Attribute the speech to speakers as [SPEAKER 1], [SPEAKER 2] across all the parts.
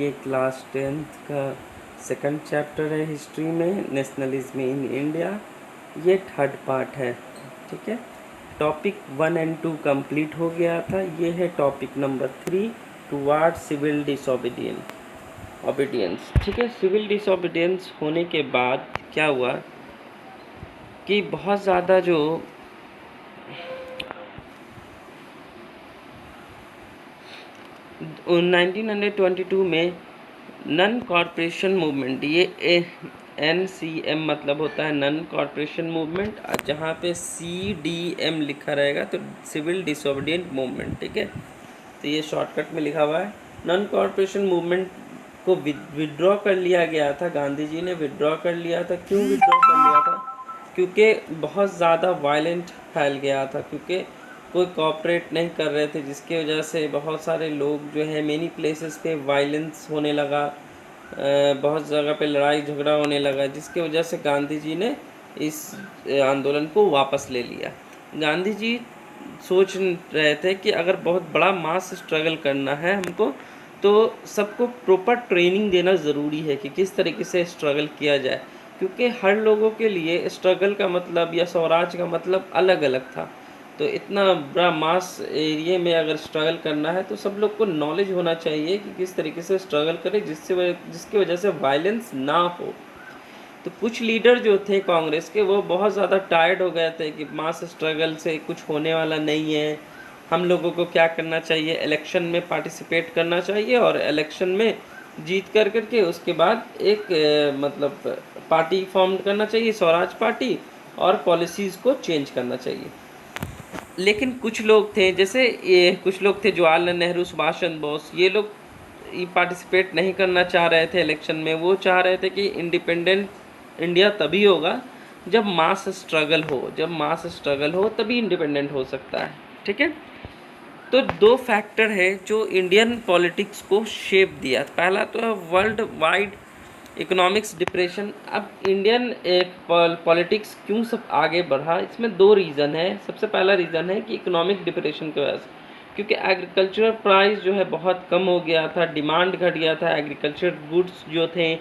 [SPEAKER 1] ये class 10th का second chapter है हिस्ट्री में, नेशनलिज्म इन इंडिया। ये थर्ड पार्ट है, ठीक है। टॉपिक 1 और 2 कंप्लीट हो गया था। ये है topic number 3, toward civil obedience, ठीक है। सिविल डिसोबीडियंस होने के बाद क्या हुआ कि बहुत ज़्यादा जो 1922 में नन कॉरपोरेशन मूवमेंट, ये NCM मतलब होता है नन कॉरपोरेशन मूवमेंट, जहाँ पे CDM लिखा रहेगा तो सिविल डिसोबीडियंट मूवमेंट, ठीक है। तो ये शॉर्टकट में लिखा हुआ है। नन कॉरपोरेशन मूवमेंट को विड्रॉ कर लिया गया था, गांधी जी ने विड्रॉ कर लिया था। क्यों विड्रॉ कर लिया था? क्योंकि बहुत ज़्यादा वायलेंट फैल गया था, क्योंकि कोई कोऑपरेट नहीं कर रहे थे, जिसकी वजह से बहुत सारे लोग जो है मेनी प्लेसेस पे वायलेंस होने लगा, बहुत जगह पे लड़ाई झगड़ा होने लगा, जिसकी वजह से गांधी जी ने इस आंदोलन को वापस ले लिया। गांधी जी सोच रहे थे कि अगर बहुत बड़ा मास स्ट्रगल करना है हमको, तो सबको प्रॉपर ट्रेनिंग देना ज़रूरी है कि किस तरीके से स्ट्रगल किया जाए, क्योंकि हर लोगों के लिए स्ट्रगल का मतलब या स्वराज का मतलब अलग अलग था। तो इतना बड़ा मास एरिया में अगर स्ट्रगल करना है तो सब लोग को नॉलेज होना चाहिए कि किस तरीके से स्ट्रगल करें जिसकी वजह से वायलेंस ना हो। तो कुछ लीडर जो थे कांग्रेस के, वो बहुत ज़्यादा टायर्ड हो गए थे कि मास स्ट्रगल से कुछ होने वाला नहीं है, हम लोगों को क्या करना चाहिए, इलेक्शन में पार्टिसिपेट करना चाहिए और इलेक्शन में जीत कर करके उसके बाद एक मतलब पार्टी फॉर्म करना चाहिए, स्वराज पार्टी, और पॉलिसीज़ को चेंज करना चाहिए। लेकिन कुछ लोग थे, जैसे ये कुछ लोग थे जवाहरलाल नेहरू, सुभाष चंद्र बोस, ये लोग पार्टिसिपेट नहीं करना चाह रहे थे इलेक्शन में। वो चाह रहे थे कि इंडिपेंडेंट इंडिया तभी होगा जब मास स्ट्रगल हो, जब मास स्ट्रगल हो तभी इंडिपेंडेंट हो सकता है, ठीक है। तो दो फैक्टर है जो इंडियन पॉलिटिक्स को शेप दिया। पहला तो है वर्ल्ड वाइड इकोनॉमिक्स डिप्रेशन। अब इंडियन पॉलिटिक्स क्यों सब आगे बढ़ा, इसमें दो रीज़न है। सबसे पहला रीज़न है कि इकोनॉमिक डिप्रेशन की वजह से, क्योंकि एग्रीकल्चर प्राइस जो है बहुत कम हो गया था, डिमांड घट गया था, एग्रीकल्चर गुड्स जो थे,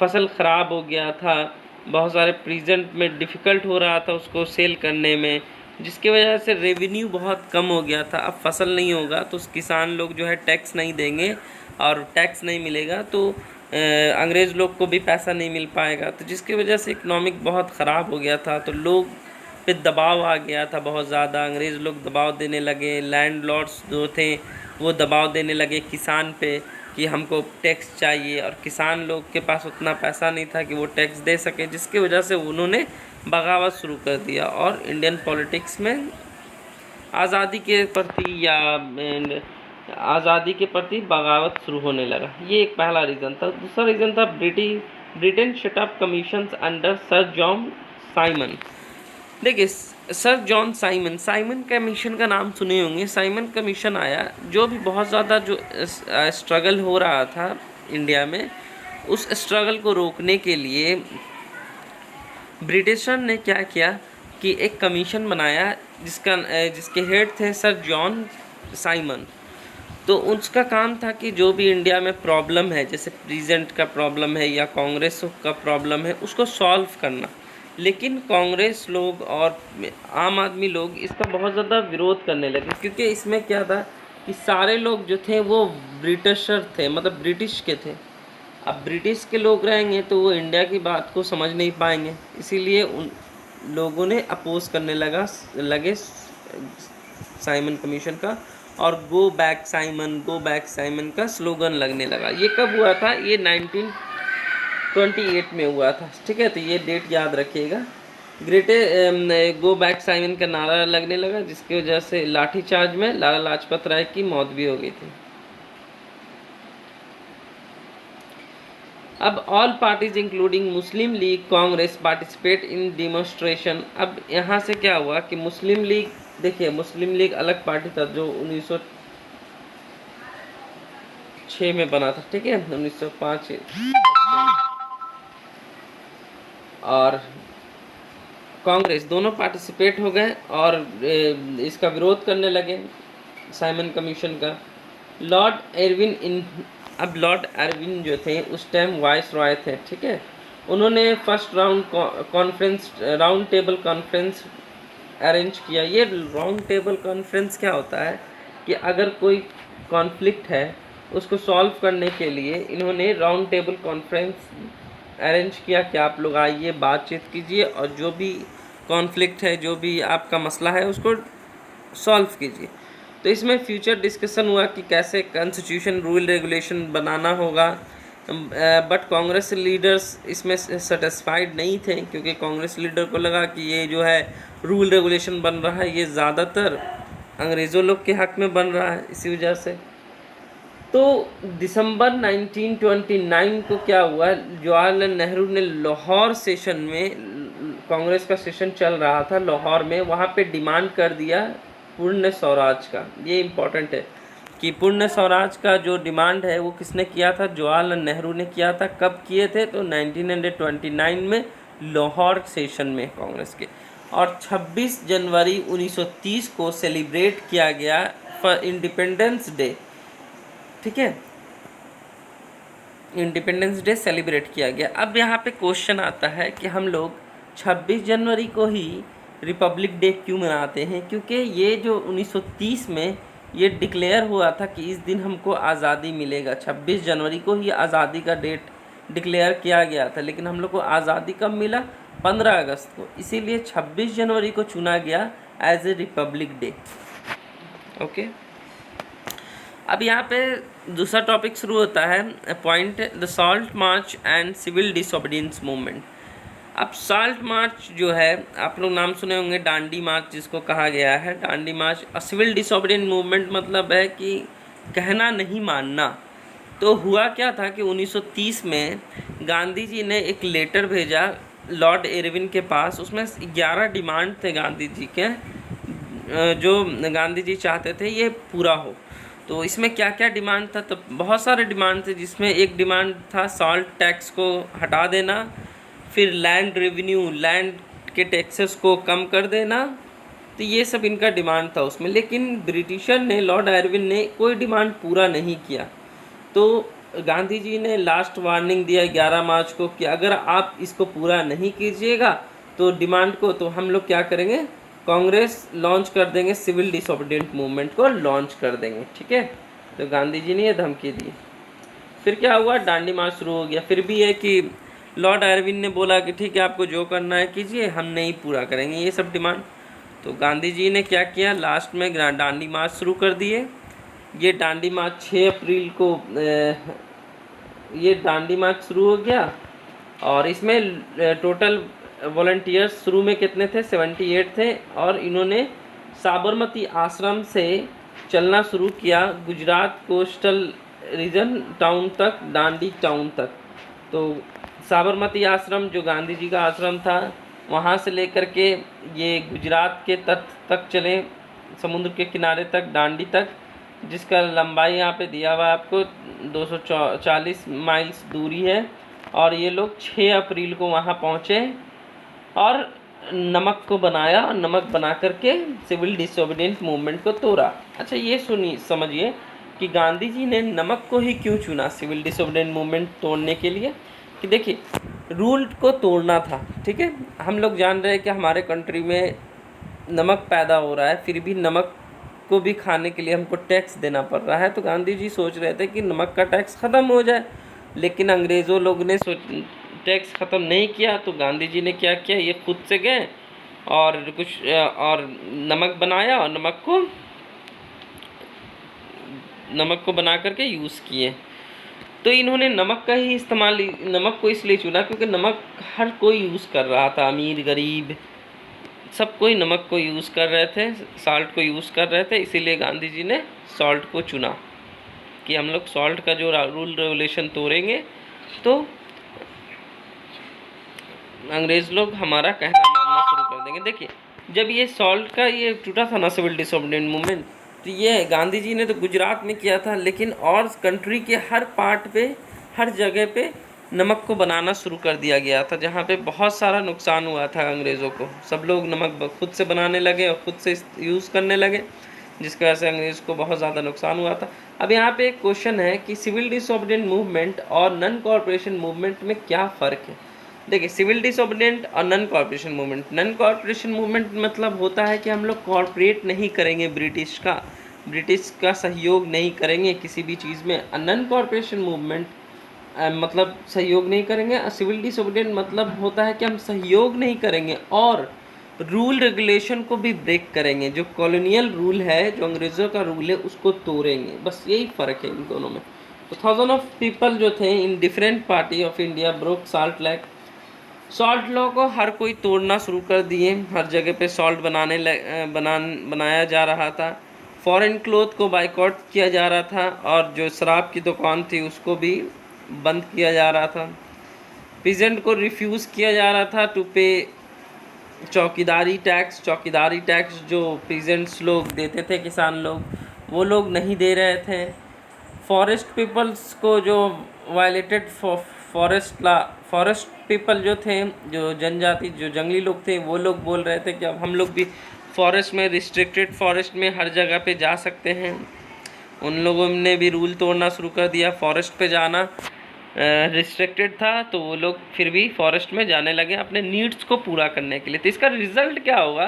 [SPEAKER 1] फसल ख़राब हो गया था, बहुत सारे प्रेजेंट में डिफ़िकल्ट हो रहा था उसको सेल करने में, जिसकी वजह से रेवेन्यू बहुत कम हो गया था। अब फसल नहीं होगा तो किसान लोग जो है टैक्स नहीं देंगे, और टैक्स नहीं मिलेगा तो अंग्रेज़ लोग को भी पैसा नहीं मिल पाएगा, तो जिसकी वजह से इकोनॉमिक बहुत ख़राब हो गया था। तो लोग पे दबाव आ गया था बहुत ज़्यादा, अंग्रेज़ लोग दबाव देने लगे, लैंडलॉर्ड्स जो थे वो दबाव देने लगे किसान पे कि हमको टैक्स चाहिए, और किसान लोग के पास उतना पैसा नहीं था कि वो टैक्स दे सके, जिसकी वजह से उन्होंने बगावत शुरू कर दिया और इंडियन पॉलिटिक्स में आज़ादी के प्रति या आज़ादी के प्रति बगावत शुरू होने लगा। ये एक पहला रीज़न था। दूसरा रीज़न था Britain set up commissions under sir John Simon. देखिए, सर जॉन साइमन कमीशन का नाम सुने होंगे। साइमन कमीशन आया, जो भी बहुत ज़्यादा जो स्ट्रगल हो रहा था इंडिया में, उस स्ट्रगल को रोकने के लिए ब्रिटिशर ने क्या किया कि एक कमीशन बनाया जिसके हेड थे सर जॉन साइमन। तो उसका काम था कि जो भी इंडिया में प्रॉब्लम है, जैसे प्रेजेंट का प्रॉब्लम है या कांग्रेस का प्रॉब्लम है, उसको सॉल्व करना। लेकिन कांग्रेस लोग और आम आदमी लोग इसका बहुत ज़्यादा विरोध करने लगे, क्योंकि इसमें क्या था कि सारे लोग जो थे वो ब्रिटिशर थे, मतलब ब्रिटिश के थे। अब ब्रिटिश के लोग रहेंगे तो वो इंडिया की बात को समझ नहीं पाएंगे, इसीलिए उन लोगों ने अपोज करने लगे साइमन कमीशन का, और गो बैक साइमन का स्लोगन लगने लगा। ये कब हुआ था? ये 1928 में हुआ था, ठीक है। तो ये डेट याद रखिएगा। गो बैक साइमन का नारा लगने लगा, जिसकी वजह से लाठीचार्ज में लाला लाजपत राय की मौत भी हो गई थी। अब all parties including Muslim league Congress participate in demonstration. अब यहाँ से क्या हुआ कि मुस्लिम लीग, देखिए मुस्लिम लीग अलग पार्टी था जो 1906 में बना था, ठीक है, 1905, और कांग्रेस दोनों पार्टिसिपेट हो गए और इसका विरोध करने लगे साइमन कमीशन का। लॉर्ड अब लॉर्ड एरविन जो थे उस टाइम वाइस रॉय थे, ठीक है। उन्होंने first round table conference arrange किया। ये राउंड टेबल कॉन्फ्रेंस क्या होता है कि अगर कोई कॉन्फ्लिक्ट है उसको सॉल्व करने के लिए इन्होंने राउंड टेबल कॉन्फ्रेंस अरेंज किया कि आप लोग आइए, बातचीत कीजिए और जो भी कॉन्फ्लिक्ट है, जो भी आपका मसला है उसको सॉल्व कीजिए। तो इसमें फ्यूचर डिस्कशन हुआ कि कैसे कॉन्स्टिट्यूशन रूल रेगुलेशन बनाना होगा, बट कांग्रेस लीडर्स इसमें सेटिस्फाइड नहीं थे, क्योंकि कांग्रेस लीडर को लगा कि ये जो है रूल रेगुलेशन बन रहा है ये ज़्यादातर अंग्रेज़ों लोग के हक़ में बन रहा है, इसी वजह से। तो दिसंबर 1929 को क्या हुआ, जवाहरलाल नेहरू ने लाहौर सेशन में, कांग्रेस का सेशन चल रहा था लाहौर में, वहाँ पे डिमांड कर दिया पूर्ण स्वराज का। ये इम्पोर्टेंट है कि पूर्ण स्वराज का जो डिमांड है वो किसने किया था, जवाहरलाल नेहरू ने किया था। कब किए थे, तो 1929 में लाहौर सेशन में कांग्रेस के। और 26 जनवरी 1930 को सेलिब्रेट किया गया फॉर इंडिपेंडेंस डे, ठीक है, इंडिपेंडेंस डे सेलिब्रेट किया गया। अब यहाँ पे क्वेश्चन आता है कि हम लोग 26 जनवरी को ही रिपब्लिक डे क्यों मनाते हैं, क्योंकि ये जो 1930 में ये डिक्लेयर हुआ था कि इस दिन हमको आज़ादी मिलेगा। 26 जनवरी को ही आज़ादी का डेट डिक्लेयर किया गया था, लेकिन हम लोग को आज़ादी कब मिला, 15 अगस्त को। इसीलिए 26 जनवरी को चुना गया as a republic day. Okay, अब यहाँ पे दूसरा टॉपिक शुरू होता है, point the salt march and civil disobedience movement. अब सॉल्ट मार्च जो है, आप लोग नाम सुने होंगे, डांडी मार्च जिसको कहा गया है, डांडी मार्च। और सिविल डिसोबीडियंस मूवमेंट मतलब है कि कहना नहीं मानना। तो हुआ क्या था कि 1930 में गांधी जी ने एक लेटर भेजा लॉर्ड इरविन के पास। उसमें 11 डिमांड थे गांधी जी के, जो गांधी जी चाहते थे ये पूरा हो। तो इसमें क्या क्या डिमांड था, तो बहुत सारे डिमांड थे, जिसमें एक डिमांड था सॉल्ट टैक्स को हटा देना, फिर लैंड रेवेन्यू, लैंड के टैक्सेस को कम कर देना। तो ये सब इनका डिमांड था उसमें। लेकिन ब्रिटिशर ने, लॉर्ड इरविन ने कोई डिमांड पूरा नहीं किया। तो गांधी जी ने लास्ट वार्निंग दिया 11 मार्च को कि अगर आप इसको पूरा नहीं कीजिएगा तो डिमांड को, तो हम लोग क्या करेंगे, कांग्रेस लॉन्च कर देंगे, सिविल डिसोबीडियंट मूवमेंट को लॉन्च कर देंगे, ठीक है। तो गांधी जी ने ये धमकी दी। फिर क्या हुआ, डांडी मार्च शुरू हो गया। फिर भी है कि लॉर्ड इरविन ने बोला कि ठीक है, आपको जो करना है कीजिए, हम नहीं पूरा करेंगे ये सब डिमांड। तो गांधी जी ने क्या किया, लास्ट में डांडी मार्च शुरू कर दिए। ये डांडी मार्च 6 अप्रैल को ये डांडी मार्च शुरू हो गया। और इसमें टोटल वॉलंटियर्स शुरू में कितने थे, 78 थे। और इन्होंने साबरमती आश्रम से चलना शुरू किया गुजरात कोस्टल रीजन टाउन तक, दांडी टाउन तक। तो साबरमती आश्रम जो गांधी जी का आश्रम था, वहाँ से लेकर के ये गुजरात के तट तक चले, समुद्र के किनारे तक, दांडी तक, जिसका लंबाई यहाँ पे दिया हुआ है आपको 240 माइल्स दूरी है। और ये लोग 6 अप्रैल को वहाँ पहुँचे और नमक को बनाया, और नमक बना करके सिविल डिसोबीडियंट मूवमेंट को तोड़ा। अच्छा, ये समझिए कि गांधी जी ने नमक को ही क्यों चुना सिविल डिसोबीडियंट मूवमेंट तोड़ने के लिए। कि देखिए, रूल को तोड़ना था, ठीक है। हम लोग जान रहे हैं कि हमारे कंट्री में नमक पैदा हो रहा है, फिर भी नमक को भी खाने के लिए हमको टैक्स देना पड़ रहा है। तो गांधी जी सोच रहे थे कि नमक का टैक्स ख़त्म हो जाए, लेकिन अंग्रेज़ों लोग ने टैक्स ख़त्म नहीं किया। तो गांधी जी ने क्या किया, ये खुद से गए और कुछ और नमक बनाया, और नमक को बना करके यूज़ किए। तो इन्होंने नमक का ही इस्तेमाल, नमक को इसलिए चुना क्योंकि नमक हर कोई यूज़ कर रहा था, अमीर गरीब सब कोई नमक को यूज़ कर रहे थे, साल्ट को यूज़ कर रहे थे। इसीलिए गांधी जी ने सॉल्ट को चुना कि हम लोग सॉल्ट का जो रूल रेगुलेशन तोड़ेंगे तो अंग्रेज़ लोग हमारा कहना मानना शुरू कर देंगे। देखिए, जब ये सॉल्ट का ये टूटा था ना सिविल डिसोबीडियंट मूवमेंट, तो ये गांधी जी ने तो गुजरात में किया था, लेकिन और कंट्री के हर पार्ट पे, हर जगह पे नमक को बनाना शुरू कर दिया गया था, जहाँ पे बहुत सारा नुकसान हुआ था अंग्रेज़ों को। सब लोग नमक खुद से बनाने लगे और खुद से यूज़ करने लगे, जिसकी वजह से अंग्रेज को बहुत ज़्यादा नुकसान हुआ था। अब यहाँ पे एक क्वेश्चन है कि सिविल डिसोबीडिएंट मूवमेंट और नन कॉर्पोरेशन मूवमेंट में क्या फ़र्क है। देखिए, सिविल डिसोबीडिएंट और नन कॉर्पोरेशन मूवमेंट मतलब होता है कि हम लोग कॉर्पोरेट नहीं करेंगे ब्रिटिश का सहयोग नहीं करेंगे किसी भी चीज़ में। नन कॉर्पोरेशन मूवमेंट मतलब सहयोग नहीं करेंगे। सिविल डिसोबीडिएंट मतलब होता है कि हम सहयोग नहीं करेंगे और रूल रेगुलेशन को भी ब्रेक करेंगे। जो कॉलोनियल रूल है, जो अंग्रेज़ों का रूल है, उसको तोड़ेंगे। बस यही फ़र्क है इन दोनों में। तो थाउजेंड ऑफ पीपल जो थे in different party of India broke salt law को हर कोई तोड़ना शुरू कर दिए। हर जगह पे सॉल्ट बनाया जा रहा था। फॉरेन क्लोथ को बाइकआउट किया जा रहा था और जो शराब की दुकान थी उसको भी बंद किया जा रहा था। पीजेंट को रिफ्यूज़ किया जा रहा था टू पे चौकीदारी टैक्स जो पीजेंट्स लोग देते थे, किसान लोग, वो लोग नहीं दे रहे थे। फॉरेस्ट पीपल्स को जो वायलेटेड फॉरेस्ट पीपल जो थे, जो जनजाति, जो जंगली लोग थे, वो लोग बोल रहे थे कि अब हम लोग भी फॉरेस्ट में, रिस्ट्रिक्टेड फॉरेस्ट में हर जगह पे जा सकते हैं। उन लोगों ने भी रूल तोड़ना शुरू कर दिया। फॉरेस्ट पे जाना रिस्ट्रिक्टेड था, तो वो लोग फिर भी फॉरेस्ट में जाने लगे अपने नीड्स को पूरा करने के लिए। तो इसका रिजल्ट क्या होगा?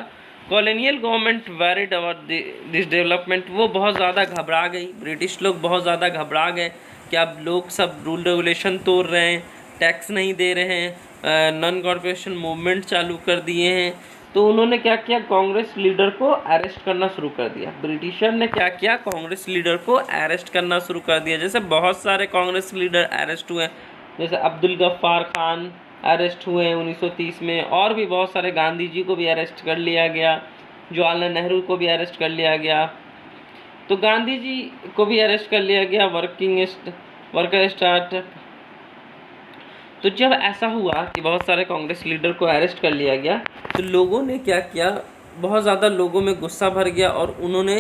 [SPEAKER 1] Colonial government varied about this development. वो बहुत ज़्यादा घबरा गई, ब्रिटिश लोग बहुत ज़्यादा घबरा गए कि अब लोग सब रूल रेगुलेशन तोड़ रहे हैं, टैक्स नहीं दे रहे हैं, नॉन कॉर्पोरेशन मूवमेंट चालू कर दिए हैं। तो उन्होंने क्या किया? कांग्रेस लीडर को अरेस्ट करना शुरू कर दिया। ब्रिटिशर ने क्या किया? कांग्रेस लीडर को अरेस्ट करना शुरू कर दिया। जैसे बहुत सारे कांग्रेस लीडर अरेस्ट हुए, जैसे अब्दुल गफ्फार खान अरेस्ट हुए 1930 में, और भी बहुत सारे, गांधी जी को भी अरेस्ट कर लिया गया, जवाहरलाल नेहरू को भी अरेस्ट कर लिया गया। तो गांधी जी को भी अरेस्ट कर लिया गया, वर्कर स्टार्ट। तो जब ऐसा हुआ कि बहुत सारे कांग्रेस लीडर को अरेस्ट कर लिया गया, तो लोगों ने क्या किया? बहुत ज़्यादा लोगों में गुस्सा भर गया और उन्होंने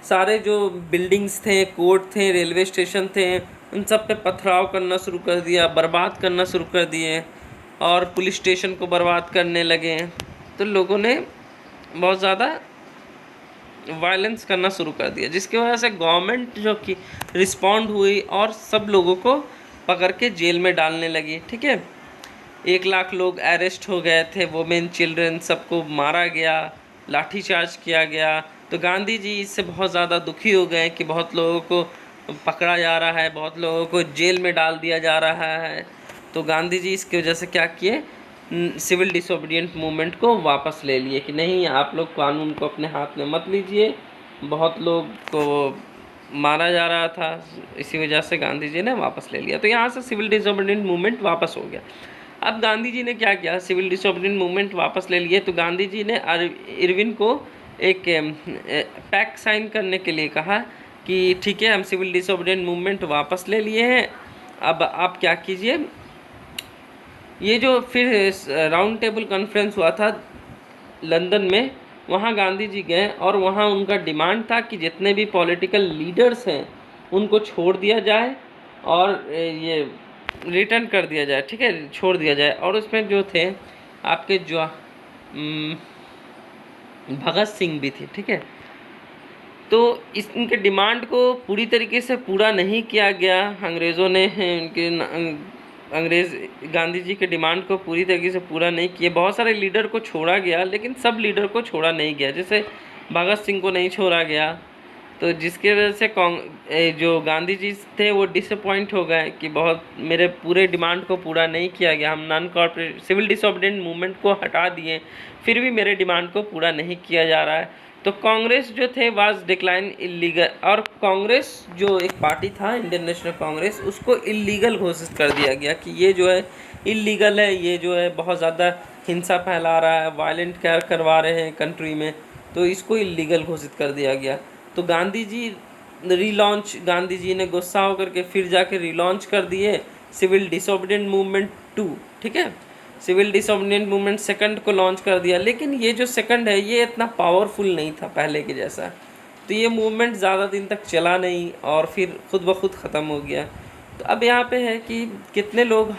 [SPEAKER 1] सारे जो बिल्डिंग्स थे, कोर्ट थे, रेलवे स्टेशन थे, उन सब पे पथराव करना शुरू कर दिया, बर्बाद करना शुरू कर दिए और पुलिस स्टेशन को बर्बाद करने लगे। तो लोगों ने बहुत ज़्यादा वायलेंस करना शुरू कर दिया, जिसकी वजह से गवर्नमेंट जो कि रिस्पॉन्ड हुई और सब लोगों को पकड़ के जेल में डालने लगी। ठीक है, 1 लाख लोग अरेस्ट हो गए थे, वुमेन, चिल्ड्रन, सबको मारा गया, लाठीचार्ज किया गया। तो गांधी जी इससे बहुत ज़्यादा दुखी हो गए कि बहुत लोगों को पकड़ा जा रहा है, बहुत लोगों को जेल में डाल दिया जा रहा है। तो गांधी जी इसकी वजह से क्या किए? सिविल डिसोबीडिएंट मूवमेंट को वापस ले लिए कि नहीं, आप लोग कानून को अपने हाथ में मत लीजिए। बहुत लोग को मारा जा रहा था, इसी वजह से गांधी जी ने वापस ले लिया। तो यहाँ से सिविल डिसोबीडिएंट मूवमेंट वापस हो गया। अब गांधी जी ने क्या किया? सिविल डिसोबीडिएंट मूवमेंट वापस ले लिए, तो गांधी जी ने इरविन को एक पैक्ट साइन करने के लिए कहा कि ठीक है, हम सिविल डिसोबीडिएंट मूवमेंट वापस ले लिए हैं, अब आप क्या कीजिए। ये जो फिर राउंड टेबल कॉन्फ्रेंस हुआ था लंदन में, वहाँ गांधी जी गए और वहाँ उनका डिमांड था कि जितने भी पॉलिटिकल लीडर्स हैं उनको छोड़ दिया जाए और ये रिटर्न कर दिया जाए। ठीक है, छोड़ दिया जाए। और उसमें जो थे आपके जो भगत सिंह भी थे। ठीक है, तो इनके डिमांड को पूरी तरीके से पूरा नहीं किया गया। अंग्रेज़ों ने अंग्रेज़ गांधी जी के डिमांड को पूरी तरीके से पूरा नहीं किए। बहुत सारे लीडर को छोड़ा गया, लेकिन सब लीडर को छोड़ा नहीं गया। जैसे भगत सिंह को नहीं छोड़ा गया, तो जिसकी वजह से जो गांधी जी थे वो डिसअपॉइंट हो गए कि बहुत मेरे पूरे डिमांड को पूरा नहीं किया गया, हम non corporate civil disobedient movement को हटा दिए, फिर भी मेरे डिमांड को पूरा नहीं किया जा रहा है। तो कांग्रेस जो थे वाज डिक्लाइन इलीगल, और कांग्रेस जो एक पार्टी था इंडियन नेशनल कांग्रेस, उसको इलीगल घोषित कर दिया गया कि ये जो है इलीगल है, ये जो है बहुत ज़्यादा हिंसा फैला रहा है, वायलेंट क्या करवा रहे हैं कंट्री में, तो इसको इलीगल घोषित कर दिया गया। तो गांधी जी ने गुस्सा होकर के फिर जाके रिलॉन्च कर दिए सिविल डिसोबीडिएंट मूवमेंट 2। ठीक है, सिविल डिसोबीडिएंट मूवमेंट सेकंड को लॉन्च कर दिया, लेकिन ये जो सेकंड है ये इतना पावरफुल नहीं था पहले के जैसा। तो ये मूवमेंट ज़्यादा दिन तक चला नहीं और फिर खुद ब खुद ख़त्म हो गया। तो अब यहाँ पे है कि कितने लोग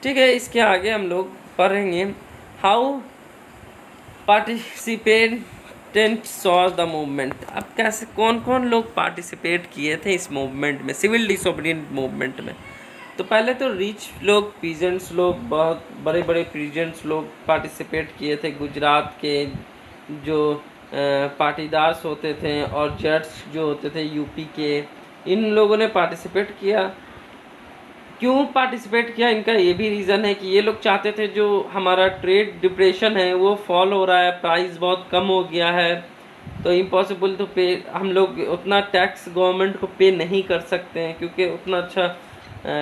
[SPEAKER 1] ठीक है, इसके आगे हम लोग पढ़ेंगे how participant saw the movement. अब कैसे कौन कौन लोग पार्टिसिपेट किए थे इस मूवमेंट में, सिविल डिसोबीडिएंट मूवमेंट में? तो पहले तो रिच लोग, पीजेंट्स लोग, बहुत बड़े बड़े पीजेंट्स लोग पार्टिसिपेट किए थे। गुजरात के जो पाटीदार्स होते थे और जट्स जो होते थे यूपी के, इन लोगों ने पार्टिसिपेट किया। क्यों पार्टिसिपेट किया? इनका ये भी रीज़न है कि ये लोग चाहते थे जो हमारा ट्रेड डिप्रेशन है वो फॉल हो रहा है, प्राइस बहुत कम हो गया है, तो इम्पॉसिबल तो पे, हम लोग उतना टैक्स गवर्नमेंट को पे नहीं कर सकते हैं क्योंकि उतना अच्छा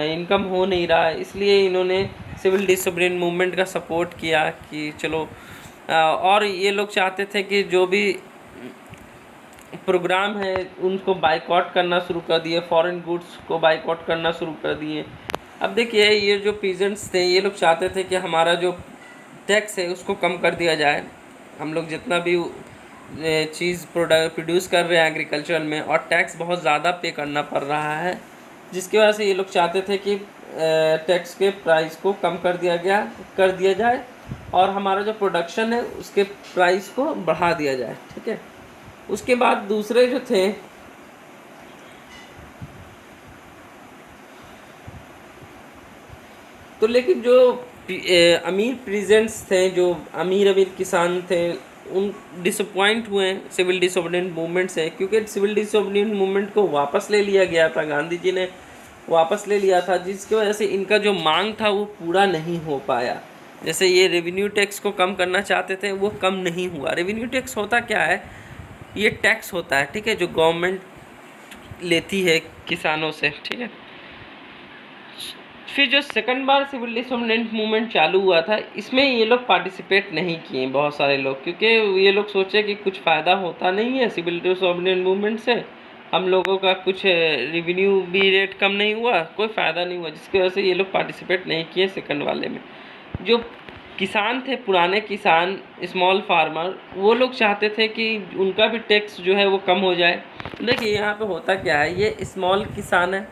[SPEAKER 1] इनकम हो नहीं रहा है। इसलिए इन्होंने सिविल डिसोबीडिएंट मूवमेंट का सपोर्ट किया कि चलो और ये लोग चाहते थे कि जो भी प्रोग्राम है उनको बाइकआउट करना शुरू कर दिए, फॉरेन गुड्स को बाइकआउट करना शुरू कर दिए। अब देखिए ये जो पीजेंट्स थे ये लोग चाहते थे कि हमारा जो टैक्स है उसको कम कर दिया जाए। हम लोग जितना भी चीज़ प्रोड्यूस कर रहे हैं एग्रीकल्चर में, और टैक्स बहुत ज़्यादा पे करना पड़ रहा है, जिसकी वजह से ये लोग चाहते थे कि टैक्स के प्राइस को कम कर दिया जाए और हमारा जो प्रोडक्शन है उसके प्राइस को बढ़ा दिया जाए। ठीक है। उसके बाद दूसरे जो थे तो लेकिन जो अमीर प्रेजेंट्स थे, जो अमीर किसान थे, उन डिसअपॉइंट हुए सिविल डिसोबीडिएंट मूवमेंट से, क्योंकि सिविल डिसोबीडिएंट मूवमेंट को वापस ले लिया गया था, गांधी जी ने वापस ले लिया था, जिसकी वजह से इनका जो मांग था वो पूरा नहीं हो पाया। जैसे ये रेवेन्यू टैक्स को कम करना चाहते थे वो कम नहीं हुआ। रेवेन्यू टैक्स होता क्या है? ये टैक्स होता है, ठीक है, जो गवर्नमेंट लेती है किसानों से। ठीक है। फिर जो सेकंड बार सिविल डिसोबीडिएंट मूवमेंट चालू हुआ था, इसमें ये लोग पार्टिसिपेट नहीं किए बहुत सारे लोग, क्योंकि ये लोग सोचे कि कुछ फ़ायदा होता नहीं है सिविल डिसोबीडिएंट मूवमेंट से, हम लोगों का कुछ रेवेन्यू भी रेट कम नहीं हुआ, कोई फ़ायदा नहीं हुआ, जिसकी वजह से ये लोग पार्टिसिपेट नहीं किए सेकंड वाले में। जो किसान थे, पुराने किसान, स्मॉल फार्मर, वो लोग चाहते थे कि उनका भी टैक्स जो है वो कम हो जाए। देखिए यहाँ पे होता क्या है, ये स्मॉल किसान है,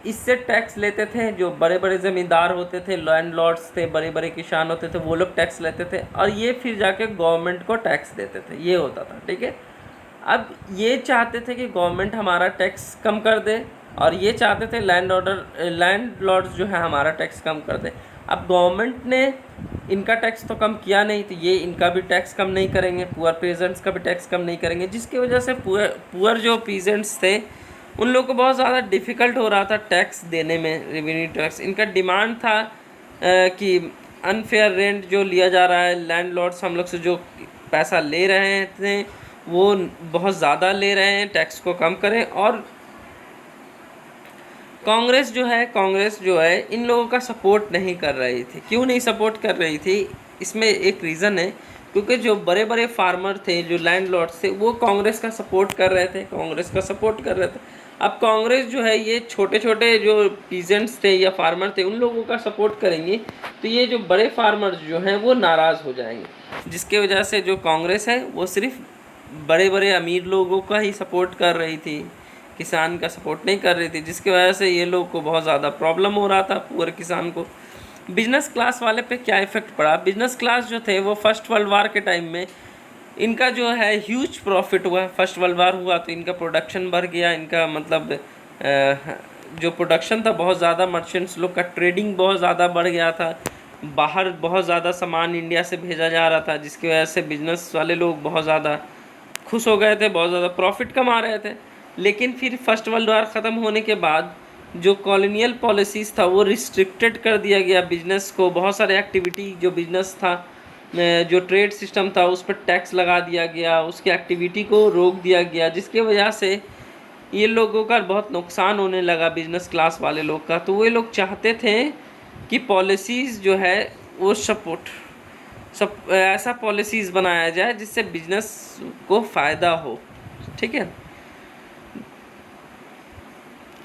[SPEAKER 1] इससे टैक्स लेते थे जो बड़े बड़े ज़मींदार होते थे, लैंडलॉर्ड्स थे, बड़े बड़े किसान होते थे, वो लोग टैक्स लेते थे और ये फिर जाके गवर्नमेंट को टैक्स देते थे, ये होता था। ठीक है। अब ये चाहते थे कि गवर्नमेंट हमारा टैक्स कम कर दे और ये चाहते थे लैंडलॉर्ड्स जो है हमारा टैक्स कम कर दे। अब गवर्नमेंट ने इनका टैक्स तो कम किया नहीं, तो ये इनका भी टैक्स कम नहीं करेंगे, पुअर पीजेंट्स का भी टैक्स कम नहीं करेंगे, जिसकी वजह से पुअर जो पीजेंट्स थे उन लोगों को बहुत ज़्यादा डिफ़िकल्ट हो रहा था टैक्स देने में, रेवेन्यू टैक्स। इनका डिमांड था कि अनफेयर रेंट जो लिया जा रहा है, लैंडलॉर्ड्स हम लोग से जो पैसा ले रहे थे वो बहुत ज़्यादा ले रहे हैं, टैक्स को कम करें। और कांग्रेस जो है इन लोगों का सपोर्ट नहीं कर रही थी। क्यों नहीं सपोर्ट कर रही थी? इसमें एक रीज़न है, क्योंकि जो बड़े बड़े फार्मर थे, जो लैंडलॉर्ड्स थे, वो कांग्रेस का सपोर्ट कर रहे थे। अब कांग्रेस जो है ये छोटे छोटे जो पीजेंट्स थे या फार्मर थे उन लोगों का सपोर्ट करेंगी, तो ये जो बड़े फार्मर्स जो हैं वो नाराज़ हो जाएंगे, जिसके वजह से जो कांग्रेस है वो सिर्फ बड़े बड़े अमीर लोगों का ही सपोर्ट कर रही थी, किसान का सपोर्ट नहीं कर रही थी, जिसकी वजह से ये लोग को बहुत ज़्यादा प्रॉब्लम हो रहा था, पूरे किसान को। बिजनेस क्लास वाले पे क्या इफ़ेक्ट पड़ा? बिजनेस क्लास जो थे वो फर्स्ट वर्ल्ड वार के टाइम में इनका जो है ह्यूज प्रॉफिट हुआ। फर्स्ट वर्ल्ड वार हुआ तो इनका प्रोडक्शन बढ़ गया, इनका मतलब जो प्रोडक्शन था बहुत ज़्यादा, मर्चेंट्स लोग का ट्रेडिंग बहुत ज़्यादा बढ़ गया था, बाहर बहुत ज़्यादा सामान इंडिया से भेजा जा रहा था, जिसकी वजह से बिजनेस वाले लोग बहुत ज़्यादा खुश हो गए थे, बहुत ज़्यादा प्रॉफिट कमा रहे थे। लेकिन फिर फर्स्ट वर्ल्ड वार ख़त्म होने के बाद जो कॉलोनियल पॉलिसीज़ था वो रिस्ट्रिक्टेड कर दिया गया बिजनेस को। बहुत सारे एक्टिविटी जो बिजनेस था, जो ट्रेड सिस्टम था, उस पर टैक्स लगा दिया गया, उसकी एक्टिविटी को रोक दिया गया, जिसके वजह से ये लोगों का बहुत नुकसान होने लगा, बिजनेस क्लास वाले लोग का। तो वो लोग चाहते थे कि पॉलिसीज़ जो है वो ऐसा पॉलिसीज़ बनाया जाए जिससे बिजनेस को फ़ायदा हो। ठीक है।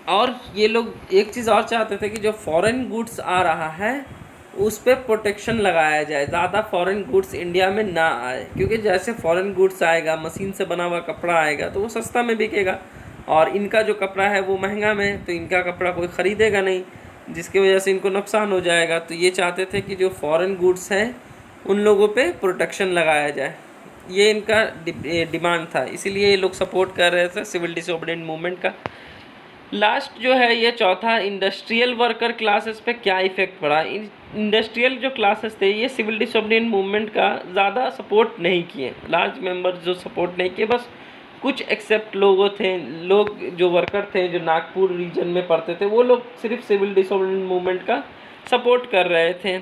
[SPEAKER 1] और ये लोग एक चीज़ और चाहते थे कि जो फॉरेन गुड्स आ रहा है उस पर प्रोटेक्शन लगाया जाए, ज़्यादा फॉरेन गुड्स इंडिया में ना आए, क्योंकि जैसे फॉरेन गुड्स आएगा, मशीन से बना हुआ कपड़ा आएगा तो वो सस्ता में बिकेगा, और इनका जो कपड़ा है वो महंगा में, तो इनका कपड़ा कोई ख़रीदेगा नहीं, जिसकी वजह से इनको नुकसान हो जाएगा। तो ये चाहते थे कि जो फॉरेन गुड्स हैं उन लोगों पे प्रोटेक्शन लगाया जाए, ये इनका डिमांड था, इसीलिए ये लोग सपोर्ट कर रहे थे सिविल डिसोबीडिएंट मूवमेंट का। लास्ट जो है ये चौथा, इंडस्ट्रियल वर्कर क्लासेस पे क्या इफेक्ट पड़ा। इंडस्ट्रियल जो क्लासेस थे ये सिविल डिसोबीडिएंट मूवमेंट का ज़्यादा सपोर्ट नहीं किए, लार्ज मेंबर्स जो सपोर्ट नहीं किए, बस कुछ एक्सेप्ट लोग जो वर्कर थे जो नागपुर रीजन में पढ़ते थे वो लोग सिर्फ सिविल डिसोबीडिएंट मूवमेंट का सपोर्ट कर रहे थे।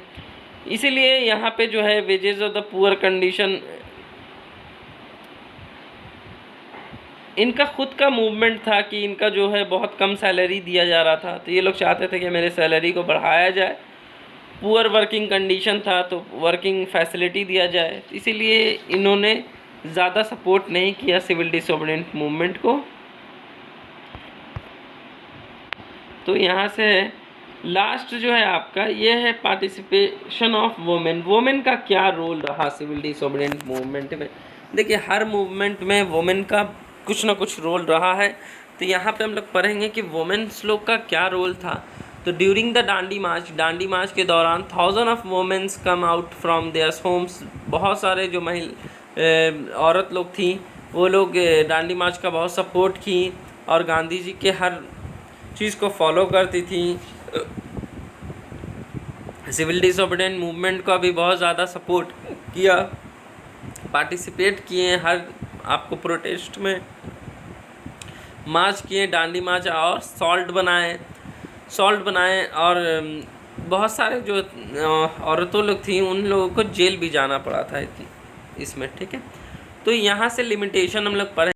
[SPEAKER 1] इसीलिए यहाँ पे जो है wages of the poor condition, इनका खुद का मूवमेंट था कि इनका जो है बहुत कम सैलरी दिया जा रहा था, तो ये लोग चाहते थे कि मेरे सैलरी को बढ़ाया जाए। पुअर वर्किंग कंडीशन था तो वर्किंग फैसिलिटी दिया जाए, इसीलिए इन्होंने ज़्यादा सपोर्ट नहीं किया सिविल डिसोबीडिएंट मूवमेंट को। तो यहाँ से लास्ट जो है आपका ये है पार्टिसिपेशन ऑफ वोमेन। वोमेन का क्या रोल रहा सिविल डिसोबीडिएंट मूवमेंट में। देखिए हर मूवमेंट में वोमेन का कुछ ना कुछ रोल रहा है, तो यहाँ पे हम लोग पढ़ेंगे कि वोमेन्स लोग का क्या रोल था। तो ड्यूरिंग द डांडी मार्च के दौरान 1000 of women's come out from their homes, बहुत सारे जो औरत लोग थी वो लोग डांडी मार्च का बहुत सपोर्ट की और गांधी जी के हर चीज़ को फॉलो करती थी। सिविल डिसोबीडिएंट मूवमेंट का भी बहुत ज़्यादा सपोर्ट किया, पार्टिसिपेट किए, हर आपको प्रोटेस्ट में मार्च किए, डांडी मार्च, और सॉल्ट बनाए और बहुत सारे जो औरतों लोग थी उन लोगों को जेल भी जाना पड़ा था इसमें, ठीक है। तो यहाँ से लिमिटेशन हम लोग पढ़े।